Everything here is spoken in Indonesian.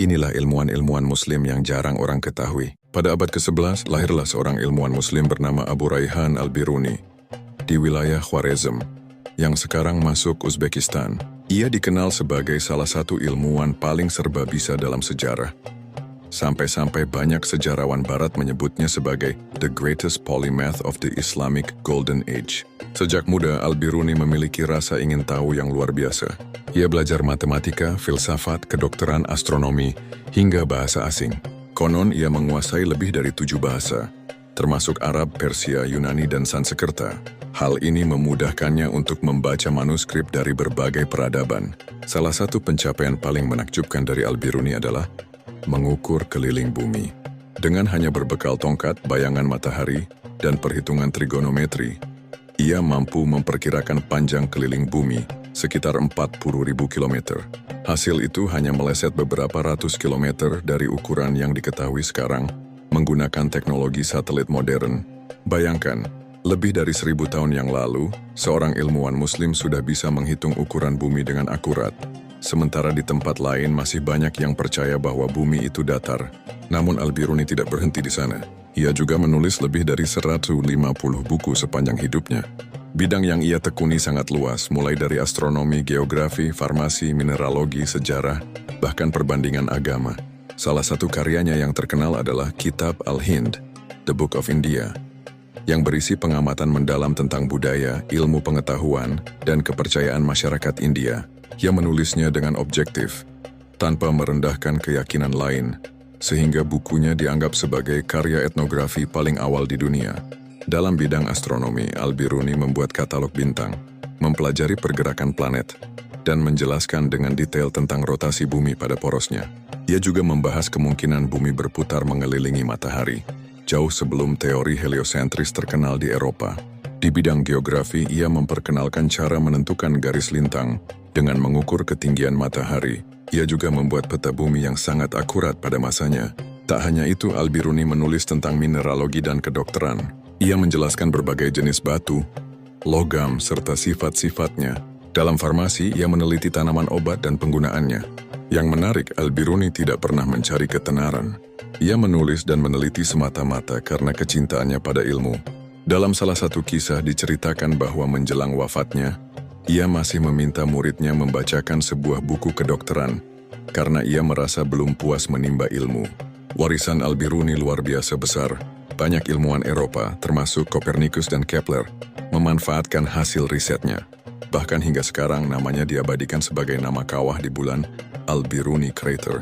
Inilah ilmuwan-ilmuwan Muslim yang jarang orang ketahui. Pada abad ke-11, lahirlah seorang ilmuwan Muslim bernama Abu Raihan Al-Biruni di wilayah Khwarezm, yang sekarang masuk Uzbekistan. Ia dikenal sebagai salah satu ilmuwan paling serba bisa dalam sejarah. Sampai-sampai banyak sejarawan barat menyebutnya sebagai the greatest polymath of the Islamic Golden Age. Sejak muda, Al-Biruni memiliki rasa ingin tahu yang luar biasa. Ia belajar matematika, filsafat, kedokteran, astronomi, hingga bahasa asing. Konon ia menguasai lebih dari 7 bahasa, termasuk Arab, Persia, Yunani, dan Sanskerta. Hal ini memudahkannya untuk membaca manuskrip dari berbagai peradaban. Salah satu pencapaian paling menakjubkan dari Al-Biruni adalah mengukur keliling bumi. Dengan hanya berbekal tongkat, bayangan matahari, dan perhitungan trigonometri, ia mampu memperkirakan panjang keliling bumi sekitar 40.000 kilometer. Hasil itu hanya meleset beberapa ratus kilometer dari ukuran yang diketahui sekarang menggunakan teknologi satelit modern. Bayangkan, lebih dari 1000 tahun yang lalu, seorang ilmuwan Muslim sudah bisa menghitung ukuran bumi dengan akurat. Sementara di tempat lain masih banyak yang percaya bahwa bumi itu datar. Namun Al-Biruni tidak berhenti di sana. Ia juga menulis lebih dari 150 buku sepanjang hidupnya. Bidang yang ia tekuni sangat luas, mulai dari astronomi, geografi, farmasi, mineralogi, sejarah, bahkan perbandingan agama. Salah satu karyanya yang terkenal adalah Kitab Al-Hind, The Book of India, yang berisi pengamatan mendalam tentang budaya, ilmu pengetahuan, dan kepercayaan masyarakat India. Ia menulisnya dengan objektif, tanpa merendahkan keyakinan lain, sehingga bukunya dianggap sebagai karya etnografi paling awal di dunia. Dalam bidang astronomi, Al-Biruni membuat katalog bintang, mempelajari pergerakan planet, dan menjelaskan dengan detail tentang rotasi bumi pada porosnya. Ia juga membahas kemungkinan bumi berputar mengelilingi matahari, jauh sebelum teori heliosentris terkenal di Eropa. Di bidang geografi, ia memperkenalkan cara menentukan garis lintang dengan mengukur ketinggian matahari. Ia juga membuat peta bumi yang sangat akurat pada masanya. Tak hanya itu, Al-Biruni menulis tentang mineralogi dan kedokteran. Ia menjelaskan berbagai jenis batu, logam, serta sifat-sifatnya. Dalam farmasi, ia meneliti tanaman obat dan penggunaannya. Yang menarik, Al-Biruni tidak pernah mencari ketenaran. Ia menulis dan meneliti semata-mata karena kecintaannya pada ilmu. Dalam salah satu kisah diceritakan bahwa menjelang wafatnya, ia masih meminta muridnya membacakan sebuah buku kedokteran karena ia merasa belum puas menimba ilmu. Warisan Al-Biruni luar biasa besar. Banyak ilmuwan Eropa, termasuk Copernicus dan Kepler, memanfaatkan hasil risetnya. Bahkan hingga sekarang namanya diabadikan sebagai nama kawah di bulan, Al-Biruni Crater.